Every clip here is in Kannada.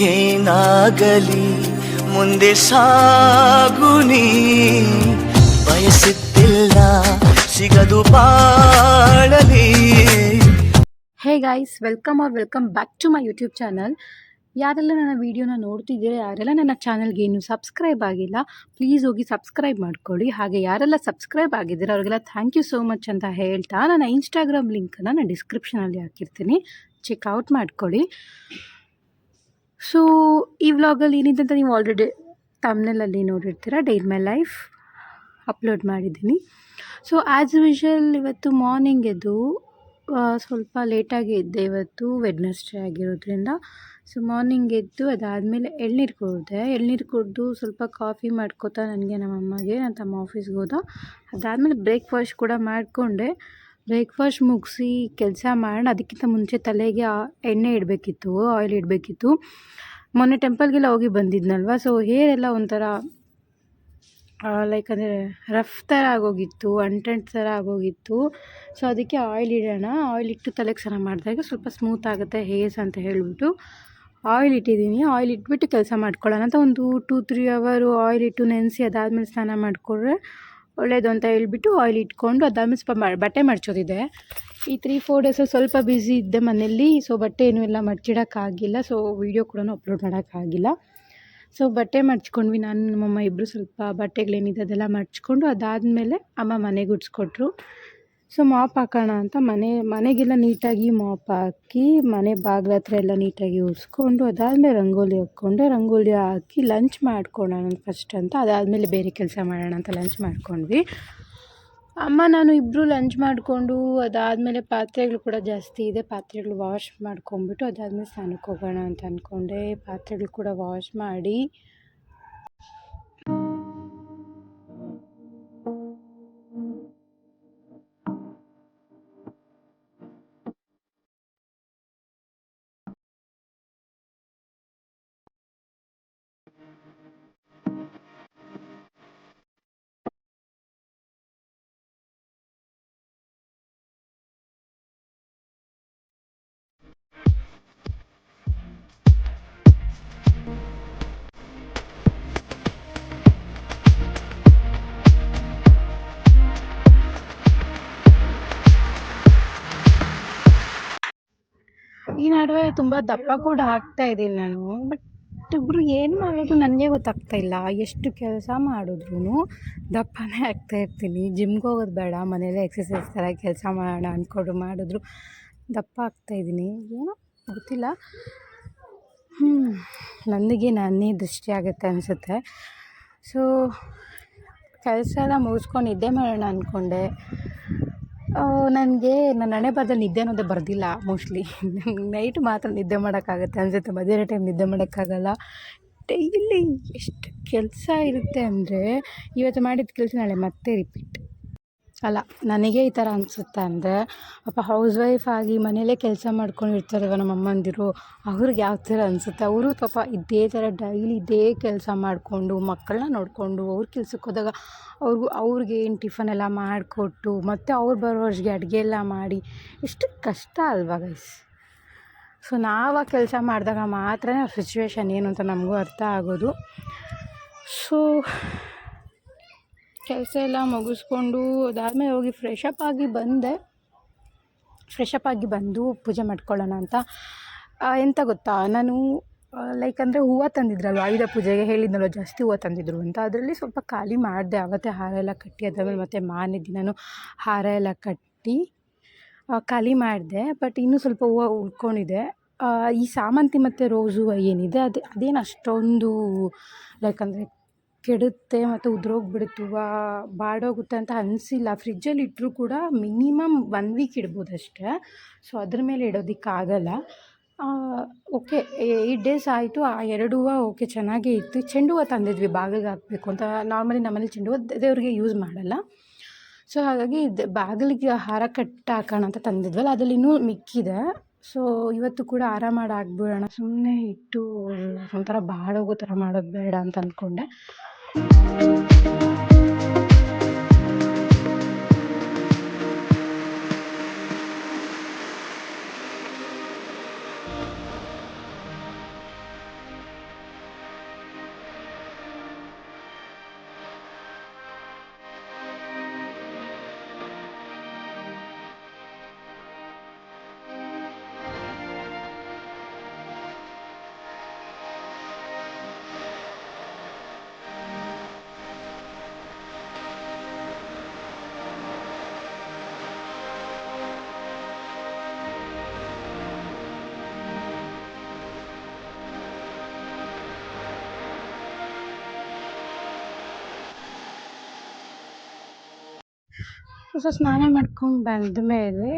ಏನಾಗಲಿ ಮುಂದೆ ಸಾಗುನಿ ಬಯಸುತ್ತಿಲ್ಲ ಸಿಗದು ಬಾಳಲಿ. Hey guys, welcome back to my YouTube channel. ಯಾರೆಲ್ಲ ನನ್ನ ವೀಡಿಯೋನ ನೋಡ್ತಿದ್ದೀರಾ, ಯಾರೆಲ್ಲ ನನ್ನ ಚಾನಲ್ಗೆ ಇನ್ನೂ ಸಬ್ಸ್ಕ್ರೈಬ್ ಆಗಿಲ್ಲ, ಪ್ಲೀಸ್ ಹೋಗಿ ಸಬ್ಸ್ಕ್ರೈಬ್ ಮಾಡ್ಕೊಳ್ಳಿ. ಹಾಗೆ ಯಾರೆಲ್ಲ ಸಬ್ಸ್ಕ್ರೈಬ್ ಆಗಿದ್ದೀರಾ ಅವ್ರಿಗೆಲ್ಲ ಥ್ಯಾಂಕ್ ಯು ಸೋ ಮಚ್ ಅಂತ ಹೇಳ್ತಾ, ನನ್ನ ಇನ್ಸ್ಟಾಗ್ರಾಮ್ ಲಿಂಕನ್ನು ನಾನು ಡಿಸ್ಕ್ರಿಪ್ಷನಲ್ಲಿ ಹಾಕಿರ್ತೀನಿ, ಚೆಕ್ಔಟ್ ಮಾಡ್ಕೊಳ್ಳಿ. ಸೊ ಈ ವ್ಲಾಗಲ್ಲಿ ಏನಿದೆ ಅಂತ ನೀವು ಆಲ್ರೆಡಿ ತಮ್ನೆಲಲ್ಲಿ ನೋಡಿರ್ತೀರ, day in my life upload ಮಾಡಿದ್ದೀನಿ. ಸೊ ಆ್ಯಸ್ ಯೂಶುವಲ್ ಇವತ್ತು ಮಾರ್ನಿಂಗ್ ಎದ್ದು ಸ್ವಲ್ಪ ಲೇಟಾಗಿ ಎದ್ದೆ. ಇವತ್ತು ವೆಡ್ನೆಸ್ಡೇ ಆಗಿರೋದ್ರಿಂದ ಸೊ ಮಾರ್ನಿಂಗ್ ಎದ್ದು ಅದಾದಮೇಲೆ ಎಳ್ನೀರು ಕುಡಿದು ಸ್ವಲ್ಪ ಕಾಫಿ ಮಾಡ್ಕೋತಾ ನನಗೆ ನಮ್ಮಮ್ಮಗೆ, ನನ್ನ ತಮ್ಮ ಆಫೀಸ್ಗೆ ಹೋದ. ಅದಾದಮೇಲೆ ಬ್ರೇಕ್ಫಾಸ್ಟ್ ಕೂಡ ಮಾಡಿಕೊಂಡೆ. ಬ್ರೇಕ್ಫಾಸ್ಟ್ ಮುಗಿಸಿ ಕೆಲಸ ಮಾಡೋಣ, ಅದಕ್ಕಿಂತ ಮುಂಚೆ ತಲೆಗೆ ಎಣ್ಣೆ ಇಡಬೇಕಿತ್ತು, ಆಯಿಲ್ ಇಡಬೇಕಿತ್ತು. ಮೊನ್ನೆ ಟೆಂಪಲ್ಗೆಲ್ಲ ಹೋಗಿ ಬಂದಿದ್ನಲ್ವ, ಸೊ ಹೇರ್ ಎಲ್ಲ ಒಂಥರ ಲೈಕ್ ಅಂದರೆ ರಫ್ ಥರ ಆಗೋಗಿತ್ತು, ಅಂಟೆಂಟ್ ಥರ ಆಗೋಗಿತ್ತು. ಸೊ ಅದಕ್ಕೆ ಆಯಿಲ್ ಇಡೋಣ, ಆಯಿಲ್ ಇಟ್ಟು ತಲೆಗೆ ಸ್ನಾನ ಮಾಡಿದಾಗ ಸ್ವಲ್ಪ ಸ್ಮೂತ್ ಆಗುತ್ತೆ ಹೇರ್ಸ್ ಅಂತ ಹೇಳಿಬಿಟ್ಟು ಆಯಿಲ್ ಇಟ್ಟಿದ್ದೀನಿ. ಆಯಿಲ್ ಇಟ್ಬಿಟ್ಟು ಕೆಲಸ ಮಾಡ್ಕೊಳ್ಳೋಣ ಅಂತ ಒಂದು 2-3 ಅವರು ಆಯಿಲ್ ಇಟ್ಟು ನೆನೆಸಿ ಅದಾದಮೇಲೆ ಸ್ನಾನ ಮಾಡಿಕೊಂಡ್ರೆ ಒಳ್ಳೆಯದು ಅಂತ ಹೇಳ್ಬಿಟ್ಟು ಆಯಿಲ್ ಇಟ್ಕೊಂಡು ಅದಾದಮೇಲೆ ಸ್ವಲ್ಪ ಬಟ್ಟೆ ಮಡ್ಚೋದಿದೆ. ಈ 3-4 ಡೇಸಲ್ಲಿ ಸ್ವಲ್ಪ ಬ್ಯುಸಿ ಇದ್ದೆ ಮನೆಯಲ್ಲಿ, ಸೊ ಬಟ್ಟೆ ಏನೂ ಎಲ್ಲ ಮಡ್ಚಿಡೋಕ್ಕಾಗಿಲ್ಲ, ಸೊ ವೀಡಿಯೋ ಕೂಡ ಅಪ್ಲೋಡ್ ಮಾಡೋಕ್ಕಾಗಿಲ್ಲ. ಸೊ ಬಟ್ಟೆ ಮಡ್ಚ್ಕೊಂಡ್ವಿ, ನಾನು ನಮ್ಮಮ್ಮ ಇಬ್ಬರು ಸ್ವಲ್ಪ ಬಟ್ಟೆಗಳೇನಿದೆ ಅದೆಲ್ಲ ಮಡ್ಚ್ಕೊಂಡು ಅದಾದಮೇಲೆ ಅಮ್ಮ ಮನೆಗೆ ಗುಡಿಸ್ಕೊಟ್ರು. ಸೊ ಮಾಪ್ ಹಾಕೋಣ ಅಂತ ಮನೆಗೆಲ್ಲ ನೀಟಾಗಿ ಮಾಪ್ ಹಾಕಿ ಮನೆ ಬಾಗಿಲ ಹತ್ರ ಎಲ್ಲ ನೀಟಾಗಿ ಉರಿಸ್ಕೊಂಡು ಅದಾದಮೇಲೆ ರಂಗೋಲಿ ಹಾಕ್ಕೊಂಡೆ. ರಂಗೋಲಿ ಹಾಕಿ ಲಂಚ್ ಮಾಡ್ಕೊಳ್ಳೋಣ ಫಸ್ಟ್ ಅಂತ, ಅದಾದಮೇಲೆ ಬೇರೆ ಕೆಲಸ ಮಾಡೋಣ ಅಂತ ಲಂಚ್ ಮಾಡ್ಕೊಂಡ್ವಿ. ಅಮ್ಮ ನಾನು ಇಬ್ಬರು ಲಂಚ್ ಮಾಡಿಕೊಂಡು ಅದಾದಮೇಲೆ ಪಾತ್ರೆಗಳು ಕೂಡ ಜಾಸ್ತಿ ಇದೆ, ಪಾತ್ರೆಗಳು ವಾಶ್ ಮಾಡ್ಕೊಂಬಿಟ್ಟು ಅದಾದಮೇಲೆ ಸ್ನಾನಕ್ಕೆ ಹೋಗೋಣ ಅಂತ ಅಂದ್ಕೊಂಡೆ. ಪಾತ್ರೆಗಳು ಕೂಡ ವಾಶ್ ಮಾಡಿ ಈ ನಡುವೆ ತುಂಬ ದಪ್ಪ ಕೂಡ ಆಗ್ತಾಯಿದ್ದೀನಿ ನಾನು. ಬಟ್ ಇಬ್ಬರು ಏನು ಮಾಡೋದು ನನಗೆ ಗೊತ್ತಾಗ್ತಾ ಇಲ್ಲ. ಎಷ್ಟು ಕೆಲಸ ಮಾಡಿದ್ರೂ ದಪ್ಪನೇ ಆಗ್ತಾಯಿರ್ತೀನಿ. ಜಿಮ್ಗೆ ಹೋಗೋದು ಬೇಡ, ಮನೇಲೇ ಎಕ್ಸಸೈಸ್ ಥರ ಕೆಲಸ ಮಾಡೋಣ ಅಂದ್ಕೊಂಡು ಮಾಡಿದ್ರು ದಪ್ಪ ಆಗ್ತಾಯಿದ್ದೀನಿ. ಏನೋ ಗೊತ್ತಿಲ್ಲ, ನನಗೆ ನಾನೇ ದೃಷ್ಟಿ ಆಗುತ್ತೆ ಅನಿಸುತ್ತೆ. ಸೊ ಕೆಲಸ ಎಲ್ಲ ಮುಗಿಸ್ಕೊಂಡು ನಿದ್ದೆ ಮಾಡೋಣ ಅಂದ್ಕೊಂಡೆ. ನನಗೆ ನನ್ನ ಹಣೆ ಬರದಲ್ಲಿ ನಿದ್ದೆ ಅನ್ನೋದೇ ಬರ್ದಿಲ್ಲ ಮೋಸ್ಟ್ಲಿ. ನೈಟ್ ಮಾತ್ರ ನಿದ್ದೆ ಮಾಡೋಕ್ಕಾಗುತ್ತೆ ಅನಿಸುತ್ತೆ, ಮಧ್ಯಾಹ್ನ ಟೈಮ್ ನಿದ್ದೆ ಮಾಡೋಕ್ಕಾಗಲ್ಲ. ಡೈಲಿ ಎಷ್ಟು ಕೆಲಸ ಇರುತ್ತೆ ಅಂದರೆ ಇವತ್ತು ಮಾಡಿದ ಕೆಲಸ ನಾಳೆ ಮತ್ತೆ ರಿಪೀಟ್ ಅಲ್ಲ. ನನಗೆ ಈ ಥರ ಅನಿಸುತ್ತೆ ಅಂದರೆ ಪಾಪ ಹೌಸ್ ವೈಫ್ ಆಗಿ ಮನೇಲೇ ಕೆಲಸ ಮಾಡ್ಕೊಂಡಿರ್ತಾರಲ್ವ ನಮ್ಮ ಅಮ್ಮಂದಿರು, ಅವ್ರಿಗೆ ಯಾವ ಥರ ಅನಿಸುತ್ತೆ. ಅವರು ಪಾಪ ಇದೇ ಥರ ಡೈಲಿ ಇದೇ ಕೆಲಸ ಮಾಡಿಕೊಂಡು ಮಕ್ಕಳನ್ನ ನೋಡಿಕೊಂಡು ಅವ್ರ ಕೆಲ್ಸಕ್ಕೆ ಹೋದಾಗ ಅವ್ರಿಗೆ ಏನು ಟಿಫನ್ ಎಲ್ಲ ಮಾಡಿಕೊಟ್ಟು ಮತ್ತು ಅವ್ರು ಬರೋವಷ್ಟಿಗೆ ಅಡುಗೆ ಎಲ್ಲ ಮಾಡಿ ಎಷ್ಟು ಕಷ್ಟ ಅಲ್ವಾ ಗೈಸ್. ಸೊ ನಾವು ಆ ಕೆಲಸ ಮಾಡಿದಾಗ ಮಾತ್ರ ಸಿಚುವೇಶನ್ ಏನು ಅಂತ ನಮಗೂ ಅರ್ಥ ಆಗೋದು. ಸೊ ಕೆಲಸ ಎಲ್ಲ ಮುಗಿಸ್ಕೊಂಡು ಅದಾದಮೇಲೆ ಹೋಗಿ ಫ್ರೆಶ್ ಅಪ್ ಆಗಿ ಬಂದು ಪೂಜೆ ಮಾಡ್ಕೊಳ್ಳೋಣ ಅಂತ. ಎಂತ ಗೊತ್ತಾ, ನಾನು ಲೈಕ್ ಅಂದರೆ ಹೂವು ತಂದಿದ್ರಲ್ವ ಆಯುಧ ಪೂಜೆಗೆ, ಹೇಳಿದ್ನಲ್ವ ಜಾಸ್ತಿ ಹೂವು ತಂದಿದ್ರು ಅಂತ, ಅದರಲ್ಲಿ ಸ್ವಲ್ಪ ಖಾಲಿ ಮಾಡಿದೆ. ಆವತ್ತೇ ಹಾರ ಎಲ್ಲ ಕಟ್ಟಿ ಅದಾದಮೇಲೆ ಮತ್ತೆ ಮಾರನೇ ದಿನವೂ ಹಾರ ಎಲ್ಲ ಕಟ್ಟಿ ಖಾಲಿ ಮಾಡಿದೆ. ಬಟ್ ಇನ್ನೂ ಸ್ವಲ್ಪ ಹೂವು ಉಳ್ಕೊಂಡಿದೆ. ಈ ಸಾಮಂತಿ ಮತ್ತು ರೋಸ್ ಹೂವು ಏನಿದೆ ಅದೇನು ಅಷ್ಟೊಂದು ಲೈಕ್ ಅಂದರೆ ಕೆಡುತ್ತೆ ಮತ್ತು ಉದುರೋಗ್ಬಿಡುತ್ತೆ, ಹೂವು ಬಾಡೋಗುತ್ತೆ ಅಂತ ಅನಿಸಿಲ್ಲ. ಫ್ರಿಜ್ಜಲ್ಲಿ ಇಟ್ಟರೂ ಕೂಡ ಮಿನಿಮಮ್ 1 ವೀಕ್ ಇಡ್ಬೋದು ಅಷ್ಟೇ. ಸೊ ಅದ್ರ ಮೇಲೆ ಇಡೋದಕ್ಕಾಗಲ್ಲ. ಓಕೆ 8 ಡೇಸ್ ಆಯಿತು. ಆ 2 ಹೂವು ಓಕೆ ಚೆನ್ನಾಗೇ ಇತ್ತು. ಚೆಂಡು ಹೂವು ತಂದಿದ್ವಿ ಬಾಗಿಲಿಗೆ ಹಾಕಬೇಕು ಅಂತ. ನಾರ್ಮಲಿ ನಮ್ಮನೇಲಿ ಚೆಂಡು ಹೂವು ದೇವರಿಗೆ ಯೂಸ್ ಮಾಡಲ್ಲ. ಸೊ ಹಾಗಾಗಿ ಬಾಗಿಲಿಗೆ ಹಾರ ಕಟ್ಟಿ ಹಾಕೋಣ ಅಂತ ತಂದಿದ್ವಲ್ಲ, ಅದರಲ್ಲಿ ಇನ್ನೂ ಮಿಕ್ಕಿದೆ. ಸೊ ಇವತ್ತು ಕೂಡ ಹಾರ ಮಾಡಿ ಹಾಕ್ಬಿಡೋಣ, ಸುಮ್ಮನೆ ಇಟ್ಟು ಒಂಥರ ಬಾಡೋಗೋ ಥರ ಮಾಡೋದು ಬೇಡ ಅಂತ ಅಂದ್ಕೊಂಡೆ. ಸೊ ಸ್ನಾನ ಮಾಡ್ಕೊಂಡು ಬಂದ ಮೇಲೆ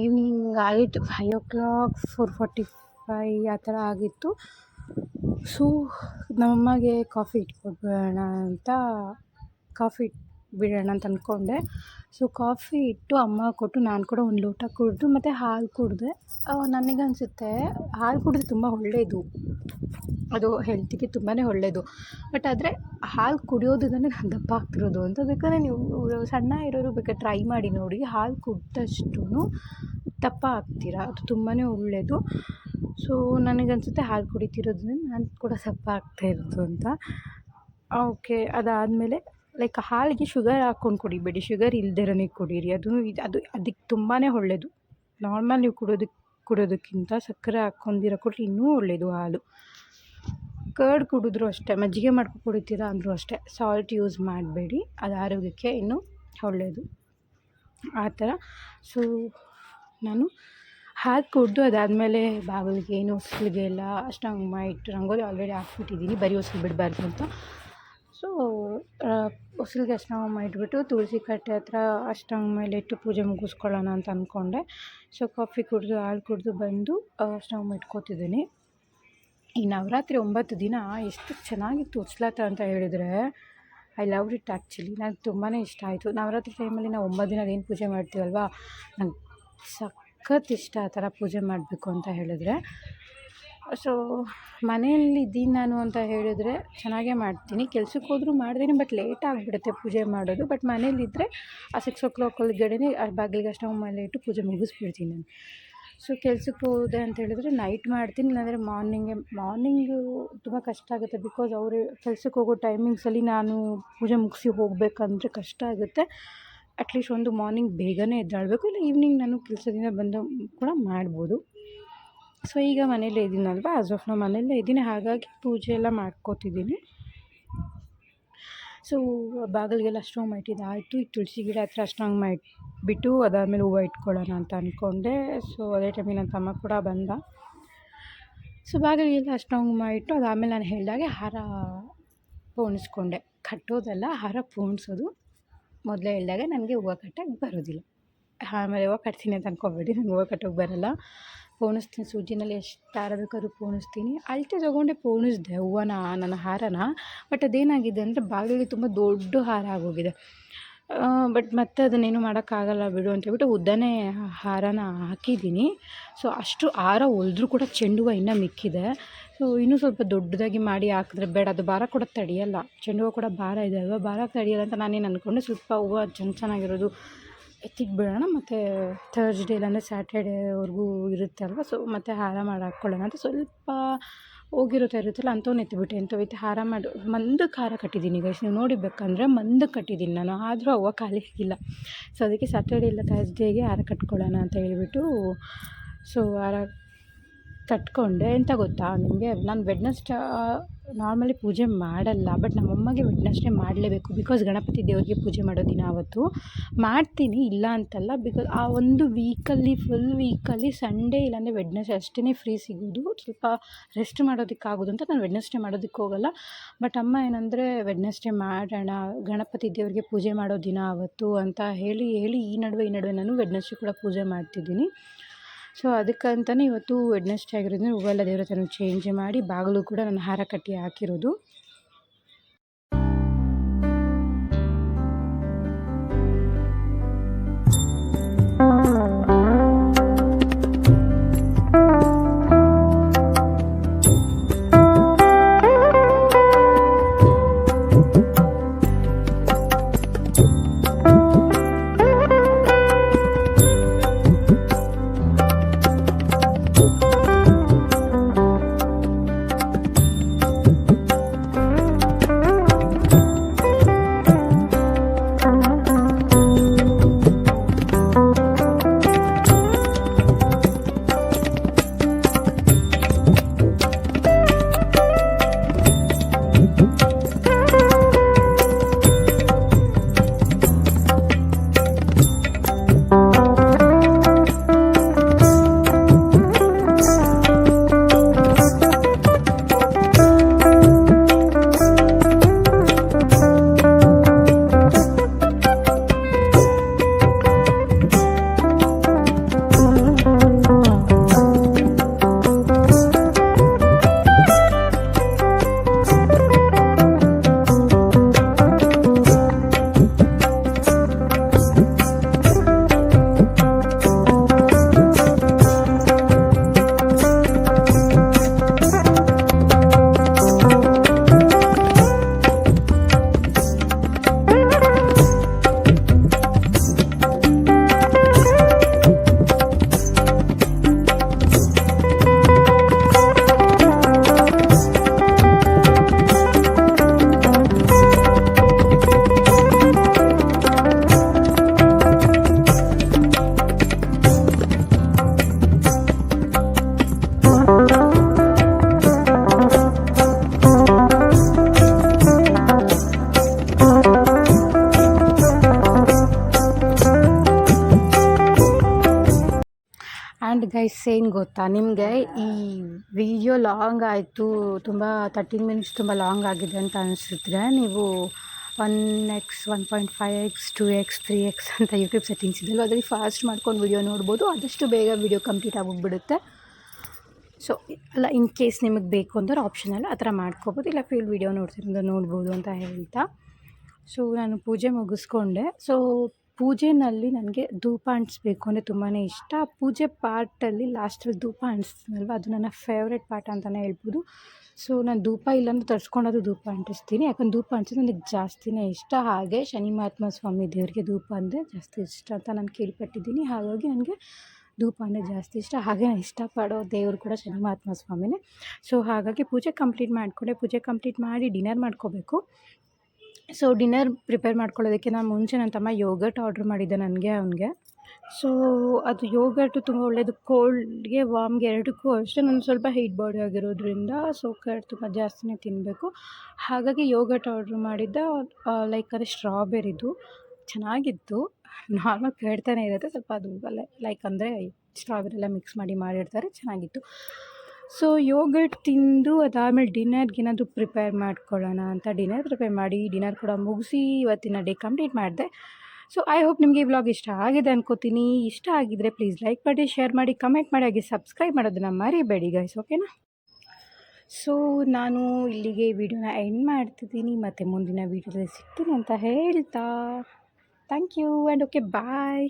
ಈವ್ನಿಂಗ್ ಆಯಿತು 5 o'clock 4:45 ಆ ಥರ ಆಗಿತ್ತು. ಸೊ ನಮ್ಮಮ್ಮಗೆ ಕಾಫಿ ಇಟ್ಕೊಟ್ಬಿಡೋಣ ಅಂತ ಅಂದ್ಕೊಂಡೆ. ಸೊ ಕಾಫಿ ಇಟ್ಟು ಅಮ್ಮ ಕೊಟ್ಟು ನಾನು ಕೂಡ ಒಂದು ಲೋಟ ಕುಡಿದು ಮತ್ತು ಹಾಲು ಕುಡಿದೆ. ನನಗನ್ಸುತ್ತೆ ಹಾಲು ಕುಡಿದ್ರೆ ತುಂಬ ಒಳ್ಳೆಯದು, ಅದು ಹೆಲ್ತಿಗೆ ತುಂಬಾ ಒಳ್ಳೆಯದು. ಬಟ್ ಆದರೆ ಹಾಲು ಕುಡಿಯೋದ್ರಿಂದಲೇ ನಾನು ದಪ್ಪ ಆಗ್ತಿರೋದು ಅಂತ. ಬೇಕಾದ್ರೆ ನೀವು ಸಣ್ಣ ಇರೋರು ಬೇಕಾದ್ರೆ ಟ್ರೈ ಮಾಡಿ ನೋಡಿ, ಹಾಲು ಕುಡಿದಷ್ಟು ದಪ್ಪ ಆಗ್ತೀರಾ, ಅದು ತುಂಬಾ ಒಳ್ಳೆಯದು. ಸೊ ನನಗನ್ಸುತ್ತೆ ಹಾಲು ಕುಡಿತಿರೋದ್ರಿಂದ ನಾನು ಕೂಡ ದಪ್ಪ ಆಗ್ತಾಯಿರೋದು ಅಂತ. ಓಕೆ, ಅದಾದಮೇಲೆ ಲೈಕ್ ಹಾಲಿಗೆ ಶುಗರ್ ಹಾಕ್ಕೊಂಡು ಕುಡಿಬೇಡಿ, ಶುಗರ್ ಇಲ್ದಿರನೇ ಕುಡೀರಿ. ಅದಕ್ಕೆ ತುಂಬಾ ಒಳ್ಳೆಯದು. ನಾರ್ಮಲ್ ನೀವು ಕುಡಿಯೋದಕ್ಕಿಂತ ಸಕ್ಕರೆ ಹಾಕ್ಕೊಂಡಿರೋ ಕೊಟ್ಟರೆ ಇನ್ನೂ ಒಳ್ಳೆಯದು ಹಾಲು. ಕರ್ಡ್ ಕುಡಿದ್ರೂ ಅಷ್ಟೇ, ಮಜ್ಜಿಗೆ ಮಾಡ್ಕೊಂಡು ಕುಡಿತೀರಾ ಅಂದರೂ ಅಷ್ಟೇ, ಸಾಲ್ಟ್ ಯೂಸ್ ಮಾಡಬೇಡಿ, ಅದು ಆರೋಗ್ಯಕ್ಕೆ ಇನ್ನೂ ಒಳ್ಳೆಯದು ಆ ಥರ. ಸೊ ನಾನು ಹಾಲು ಕುಡಿದು ಅದಾದಮೇಲೆ ಬಾಗಿಲಿಗೆ ಹೊಸ್ಲಿಗೆ ಎಲ್ಲ ಅಷ್ಟಾಂಗ ಇಟ್ಟು ರಂಗೋಲಿ ಆಲ್ರೆಡಿ ಹಾಕ್ಬಿಟ್ಟಿದ್ದೀನಿ, ಬರೀ ಹೊಸ್ಲು ಬಿಡಬಾರ್ದು ಅಂತ. ಸೊ ಹೊಸ್ಲಿಗೆ ಅಷ್ಟಾಂಗ ಇಟ್ಬಿಟ್ಟು ತುಳಸಿ ಕಟ್ಟೆ ಹತ್ರ ಅಷ್ಟಾಂಗ ಇಟ್ಟು ಪೂಜೆ ಮುಗಿಸ್ಕೊಳ್ಳೋಣ ಅಂತ ಅಂದ್ಕೊಂಡೆ. ಸೊ ಕಾಫಿ ಕುಡಿದು ಹಾಲು ಕುಡಿದು ಬಂದು ಅಷ್ಟಾಂಗ ಇಟ್ಕೋತಿದ್ದೀನಿ. ಈ ನವರಾತ್ರಿ 9 ದಿನ ಎಷ್ಟು ಚೆನ್ನಾಗಿತ್ತು ಉತ್ಸ್ಲಾಟ ಅಂತ ಹೇಳಿದರೆ, ಐ ಲವ್ ಇಟ್ ಆ್ಯಕ್ಚುಲಿ. ನನಗೆ ತುಂಬಾ ಇಷ್ಟ ಆಯಿತು. ನವರಾತ್ರಿ ಟೈಮಲ್ಲಿ ನಾವು 9 ದಿನ ಏನು ಪೂಜೆ ಮಾಡ್ತೀವಲ್ವ, ನಂಗೆ ಸಖತ್ ಇಷ್ಟ ಆ ಥರ ಪೂಜೆ ಮಾಡಬೇಕು ಅಂತ ಹೇಳಿದ್ರೆ. ಸೊ ಮನೆಯಲ್ಲಿದ್ದೀನಿ ನಾನು ಅಂತ ಹೇಳಿದರೆ ಚೆನ್ನಾಗೇ ಮಾಡ್ತೀನಿ, ಕೆಲ್ಸಕ್ಕೆ ಹೋದರೂ ಮಾಡ್ತೀನಿ, ಬಟ್ ಲೇಟ್ ಆಗಿಬಿಡುತ್ತೆ ಪೂಜೆ ಮಾಡೋದು. ಬಟ್ ಮನೇಲಿದ್ದರೆ ಆ 6 o'clock ಒಳಗಡೆನೇ ಬಾಗಿಲಿಗೆ ಅಷ್ಟಾಂಗ ಮೇಲೆ ಇಟ್ಟು ಪೂಜೆ ಮುಗಿಸ್ಬಿಡ್ತೀನಿ ನಾನು. ಸೊ ಕೆಲ್ಸಕ್ಕೆ ಹೋದೆ ಅಂತ ಹೇಳಿದ್ರೆ ನೈಟ್ ಮಾಡ್ತೀನಿ, ಇಲ್ಲಾಂದರೆ ಮಾರ್ನಿಂಗು ತುಂಬ ಕಷ್ಟ ಆಗುತ್ತೆ. ಬಿಕಾಸ್ ಅವರು ಕೆಲ್ಸಕ್ಕೆ ಹೋಗೋ ಟೈಮಿಂಗ್ಸಲ್ಲಿ ನಾನು ಪೂಜೆ ಮುಗಿಸಿ ಹೋಗಬೇಕಂದ್ರೆ ಕಷ್ಟ ಆಗುತ್ತೆ. ಅಟ್ಲೀಸ್ಟ್ ಒಂದು ಮಾರ್ನಿಂಗ್ ಬೇಗನೆ ಎದ್ದೇಳಬೇಕು, ಇಲ್ಲ ಈವ್ನಿಂಗ್ ನಾನು ಕೆಲಸದಿಂದ ಬಂದು ಕೂಡ ಮಾಡ್ಬೋದು. ಸೊ ಈಗ ಮನೇಲೇ ಇದ್ದೀನಲ್ವ, ಆಸ್ ಆಫ್ ನಾವು ಮನೆಯಲ್ಲೇ ಇದ್ದೀನಿ, ಹಾಗಾಗಿ ಪೂಜೆ ಎಲ್ಲ ಮಾಡ್ಕೋತಿದ್ದೀನಿ. ಸೊ ಬಾಗಿಲಿಗೆಲ್ಲ ಅಷ್ಟಾಂಗ ಇಟ್ಟಿದ್ದಾಯಿತು. ಈ ತುಳಸಿ ಗಿಡ ಹತ್ರ ಅಷ್ಟಾಂಗ ಇಟ್ಬಿಟ್ಟು ಅದಾದಮೇಲೆ ಹೂವು ಇಟ್ಕೊಳ್ಳೋಣ ಅಂತ ಅಂದ್ಕೊಂಡೆ. ಸೊ ಅದೇ ಟೈಮಿಗೆ ನನ್ನ ತಮ್ಮ ಕೂಡ ಬಂದ. ಸೊ ಬಾಗಿಲಿಗೆಲ್ಲ ಅಷ್ಟಾಂಗ ಇಟ್ಟು ಅದಾದಮೇಲೆ ನಾನು ಹೇಳಿದಾಗೆ ಹಾರ ಪೋಣಿಸ್ಕೊಂಡೆ. ಕಟ್ಟೋದಲ್ಲ, ಹಾರ ಪೋಣಿಸೋದು. ಮೊದಲೇ ಹೇಳಿದಾಗ ನನಗೆ ಹೂವು ಕಟ್ಟೋಕ್ಕೆ ಬರೋದಿಲ್ಲ. ಆಮೇಲೆ ಹೂವು ಕಟ್ತೀನಿ ಅಂತ ಅಂದ್ಕೊಬೇಡಿ, ನನಗೆ ಹೂವು ಕಟ್ಟೋಕ್ಕೆ ಬರೋಲ್ಲ. ಪೋಣಿಸ್ತೀನಿ, ಸೂಜಿನಲ್ಲಿ ಎಷ್ಟು ಹಾರ ಬೇಕಾದ್ರೂ ಪೋಣಿಸ್ತೀನಿ. ಅಳತೆ ತೊಗೊಂಡೆ ಪೋಣಿಸಿದೆ ಹೂವನ, ನನ್ನ ಹಾರನ. ಬಟ್ ಅದೇನಾಗಿದೆ ಅಂದರೆ ಬಾಗಿಲಿಗೆ ತುಂಬ ದೊಡ್ಡ ಹಾರ ಆಗೋಗಿದೆ. ಬಟ್ ಮತ್ತೆ ಅದನ್ನೇನು ಮಾಡೋಕ್ಕಾಗಲ್ಲ ಬಿಡು ಅಂತೇಳ್ಬಿಟ್ಟು ಉದ್ದನೇ ಹಾರನ ಹಾಕಿದ್ದೀನಿ. ಸೊ ಅಷ್ಟು ಹಾರ ಹೊಲಿದ್ರೂ ಕೂಡ ಚೆಂಡು ಹೂವು ಇನ್ನೂ ಮಿಕ್ಕಿದೆ. ಸೊ ಇನ್ನೂ ಸ್ವಲ್ಪ ದೊಡ್ಡದಾಗಿ ಮಾಡಿ ಹಾಕಿದ್ರೆ ಬೇಡ, ಅದು ಭಾರ ಕೂಡ ತಡೆಯಲ್ಲ. ಚೆಂಡು ಹೂವು ಕೂಡ ಭಾರ ಇದೆ ಅಲ್ವಾ, ಭಾರ ತಡೆಯಲ್ಲ ಅಂತ ನಾನೇನು ಅಂದ್ಕೊಂಡೆ, ಸ್ವಲ್ಪ ಹೂವು ಚೆನ್ನಾಗಿರೋದು ಎತ್ತಿಟ್ಟು ಬಿಡೋಣ, ಮತ್ತು ಥರ್ಸ್ಡೇ ಇಲ್ಲಾಂದರೆ ಸ್ಯಾಟರ್ಡೇವರೆಗೂ ಇರುತ್ತೆ ಅಲ್ವ. ಸೊ ಮತ್ತು ಹಾರ ಮಾಡಿ ಹಾಕ್ಕೊಳ್ಳೋಣ ಅಂತ ಸ್ವಲ್ಪ ಇರುತ್ತಲ್ಲ ಅಂಥವ್ನು ಎತ್ತಿಬಿಟ್ಟೆ. ಎಂಥವೈತೆ ಹಾರ ಮಾಡಿ ಮಂದಕ್ಕೆ ಹಾರ ಕಟ್ಟಿದ್ದೀನಿ ಗೈಸ್, ನೀವು ನೋಡಿಬೇಕಂದ್ರೆ ಮಂದಕ್ಕೆ ಕಟ್ಟಿದ್ದೀನಿ ನಾನು, ಆದರೂ ಹೂವು ಖಾಲಿ ಆಗಿಲ್ಲ. ಸೊ ಅದಕ್ಕೆ ಸ್ಯಾಟರ್ಡೇ ಇಲ್ಲ ಥರ್ಸ್ಡೇಗೆ ಹಾರ ಕಟ್ಕೊಳ್ಳೋಣ ಅಂತ ಹೇಳಿಬಿಟ್ಟು ಸೊ ಹಾರ ಕಟ್ಕೊಂಡೆ. ಎಂತ ಗೊತ್ತಾ ನಿಮಗೆ, ನಾನು ವೆಡ್ನಸ್ಡೇ ನಾರ್ಮಲಿ ಪೂಜೆ ಮಾಡಲ್ಲ, ಬಟ್ ನಮ್ಮಮ್ಮಗೆ ವೆಡ್ನಸ್ಡೇ ಮಾಡಲೇಬೇಕು. ಬಿಕಾಸ್ ಗಣಪತಿ ದೇವರಿಗೆ ಪೂಜೆ ಮಾಡೋ ದಿನ ಆವತ್ತು ಮಾಡ್ತೀನಿ, ಇಲ್ಲ ಅಂತಲ್ಲ. ಬಿಕಾಸ್ ಆ ಒಂದು ಫುಲ್ ವೀಕಲ್ಲಿ ಸಂಡೇ ಇಲ್ಲಾಂದರೆ ವೆಡ್ನಸ್ಡೇ ಅಷ್ಟೇ ಫ್ರೀ ಸಿಗೋದು, ಸ್ವಲ್ಪ ರೆಸ್ಟ್ ಮಾಡೋದಕ್ಕಾಗೋದು ಅಂತ ನಾನು ವೆಡ್ನಸ್ಡೇ ಮಾಡೋದಕ್ಕೆ ಹೋಗಲ್ಲ. ಬಟ್ ಅಮ್ಮ ಏನಂದರೆ ವೆಡ್ನಸ್ಡೇ ಮಾಡೋಣ, ಗಣಪತಿ ದೇವರಿಗೆ ಪೂಜೆ ಮಾಡೋ ದಿನ ಆವತ್ತು ಅಂತ ಹೇಳಿ ಈ ನಡುವೆ ನಾನು ವೆಡ್ನಸ್ಡೇ ಕೂಡ ಪೂಜೆ ಮಾಡ್ತಿದ್ದೀನಿ. ಸೊ ಅದಕ್ಕಂತಲೇ ಇವತ್ತು ವೆಡ್ನಸ್ಡೇ ಆಗಿರೋದ್ರಿಂದ ಹೂವೆಲ್ಲ ದೇವ್ರ ಹತ್ರ ಚೇಂಜ್ ಮಾಡಿ ಬಾಗಿಲು ಕೂಡ ನಾನು ಹಾರ ಕಟ್ಟಿ ಹಾಕಿರೋದು. ಏನು ಗೊತ್ತಾ ನಿಮಗೆ, ಈ ವಿಡಿಯೋ ಲಾಂಗ್ ಆಯಿತು, ತುಂಬ 13 ಮಿನಿಟ್ಸ್ ತುಂಬ ಲಾಂಗ್ ಆಗಿದೆ ಅಂತ ಅನಿಸಿದ್ರೆ ನೀವು 1x 1.5x 2x 3x ಅಂತ ಯೂಟ್ಯೂಬ್ ಸೆಟ್ಟಿಂಗ್ಸ್ ಇದೆಯಲ್ಲ ಅದರಲ್ಲಿ ಫಾಸ್ಟ್ ಮಾಡ್ಕೊಂಡು ವಿಡಿಯೋ ನೋಡ್ಬೋದು. ಆದಷ್ಟು ಬೇಗ ವಿಡಿಯೋ ಕಂಪ್ಲೀಟ್ ಆಗೋಗ್ಬಿಡುತ್ತೆ. ಸೊ ಅಲ್ಲ, ಇನ್ ಕೇಸ್ ನಿಮಗೆ ಬೇಕು ಅಂದ್ರೆ ಆಪ್ಷನಲ್ಲ ಆ ಥರ ಮಾಡ್ಕೋಬೋದು, ಇಲ್ಲ ಫುಲ್ ವಿಡಿಯೋ ನೋಡ್ಬೋದು ಅಂತ ಹೇಳ್ತಾ. ಸೊ ನಾನು ಪೂಜೆ ಮುಗಿಸ್ಕೊಂಡೆ. ಸೊ ಪೂಜೆಯಲ್ಲಿ ನನಗೆ ಧೂಪ ಅಂಟಿಸ್ಬೇಕು ಅಂದರೆ ತುಂಬಾ ಇಷ್ಟ. ಪೂಜೆ ಪಾರ್ಟಲ್ಲಿ ಲಾಸ್ಟಲ್ಲಿ ಧೂಪ ಅಂಟಿಸ್ತೀನಲ್ವ, ಅದು ನನ್ನ ಫೇವ್ರೆಟ್ ಪಾರ್ಟ್ ಅಂತಲೇ ಹೇಳ್ಬೋದು. ಸೊ ನಾನು ಧೂಪ ಇಲ್ಲಾಂದ್ರೆ ತರಿಸ್ಕೊಂಡಾದ್ರೂ ಧೂಪ ಅಂಟಿಸ್ತೀನಿ, ಯಾಕಂದ್ರೆ ಧೂಪ ಅಂಟಿಸಿದ್ರೆ ನನಗೆ ಜಾಸ್ತಿನೇ ಇಷ್ಟ. ಹಾಗೆ ಶನಿ ಮಹಾತ್ಮ ಸ್ವಾಮಿ ದೇವರಿಗೆ ಧೂಪ ಅಂದರೆ ಜಾಸ್ತಿ ಇಷ್ಟ ಅಂತ ನಾನು ಕೇಳ್ಪಟ್ಟಿದ್ದೀನಿ. ಹಾಗಾಗಿ ನನಗೆ ಧೂಪ ಅಂದರೆ ಜಾಸ್ತಿ ಇಷ್ಟ. ಹಾಗೆ ನಾನು ಇಷ್ಟಪಡೋ ದೇವರು ಕೂಡ ಶನಿ ಮಹಾತ್ಮ ಸ್ವಾಮಿನೇ. ಸೊ ಹಾಗಾಗಿ ಪೂಜೆ ಕಂಪ್ಲೀಟ್ ಮಾಡಿಕೊಂಡೆ. ಪೂಜೆ ಕಂಪ್ಲೀಟ್ ಮಾಡಿ ಡಿನ್ನರ್ ಮಾಡ್ಕೋಬೇಕು. ಸೊ ಡಿನ್ನರ್ ಪ್ರಿಪೇರ್ ಮಾಡ್ಕೊಳ್ಳೋದಕ್ಕೆ ನಾನು ಮುಂಚೆ ನನ್ನ ತಮ್ಮ ಯೋಗರ್ಟ್ ಆರ್ಡ್ರ್ ಮಾಡಿದ್ದೆ ಅವನಿಗೆ. ಸೊ ಅದು ಯೋಗರ್ಟು ತುಂಬ ಒಳ್ಳೆಯದು, ಕೋಲ್ಡ್ಗೆ ವಾಮ್ಗೆ ಎರಡಕ್ಕೂ ಅಷ್ಟೇ. ನಾನು ಸ್ವಲ್ಪ ಹೀಟ್ ಬಾಡಿ ಆಗಿರೋದ್ರಿಂದ ಸೊ ಕರ್ಡ್ ತುಂಬ ಜಾಸ್ತಿನೇ ತಿನ್ನಬೇಕು. ಹಾಗಾಗಿ ಯೋಗರ್ಟ್ ಆರ್ಡ್ರ್ ಮಾಡಿದ್ದೆ. ಲೈಕ್ ಅದು ಸ್ಟ್ರಾಬೆರಿದು ಚೆನ್ನಾಗಿತ್ತು. ನಾರ್ಮಲ್ ಕರ್ಡ್ತಾನೆ ಇರುತ್ತೆ, ಸ್ವಲ್ಪ ಅದು ಲೈಕ್ ಅಂದರೆ ಸ್ಟ್ರಾಬೆರಿ ಎಲ್ಲ ಮಿಕ್ಸ್ ಮಾಡಿರ್ತಾರೆ, ಚೆನ್ನಾಗಿತ್ತು. ಸೊ ಯೋಗರ್ಟ್ ತಿಂದು ಅದಾದಮೇಲೆ ಡಿನ್ನರ್ಗೆ ಏನಾದರೂ ಪ್ರಿಪೇರ್ ಮಾಡ್ಕೊಳ್ಳೋಣ ಅಂತ ಡಿನ್ನರ್ ಪ್ರಿಪೇರ್ ಮಾಡಿ ಡಿನ್ನರ್ ಕೂಡ ಮುಗಿಸಿ ಇವತ್ತಿನ ಡೇ ಕಂಪ್ಲೀಟ್ ಮಾಡಿದೆ. ಸೊ ಐ ಹೋಪ್ ನಿಮಗೆ ಈ ವ್ಲಾಗ್ ಇಷ್ಟ ಆಗಿದೆ ಅನ್ಕೋತೀನಿ. ಇಷ್ಟ ಆಗಿದ್ದರೆ ಪ್ಲೀಸ್ ಲೈಕ್ ಮಾಡಿ, ಶೇರ್ ಮಾಡಿ, ಕಮೆಂಟ್ ಮಾಡಿ, ಹಾಗೆ ಸಬ್ಸ್ಕ್ರೈಬ್ ಮಾಡೋದನ್ನು ಮರಿಬೇಡಿ ಗೈಸ್, ಓಕೆನಾ? ಸೊ ನಾನು ಇಲ್ಲಿಗೆ ವಿಡಿಯೋನ ಎಂಡ್ ಮಾಡ್ತಿದ್ದೀನಿ, ಮತ್ತು ಮುಂದಿನ ವೀಡಿಯೋದಲ್ಲಿ ಸಿಗ್ತೀನಿ ಅಂತ ಹೇಳ್ತಾ thank you and okay bye.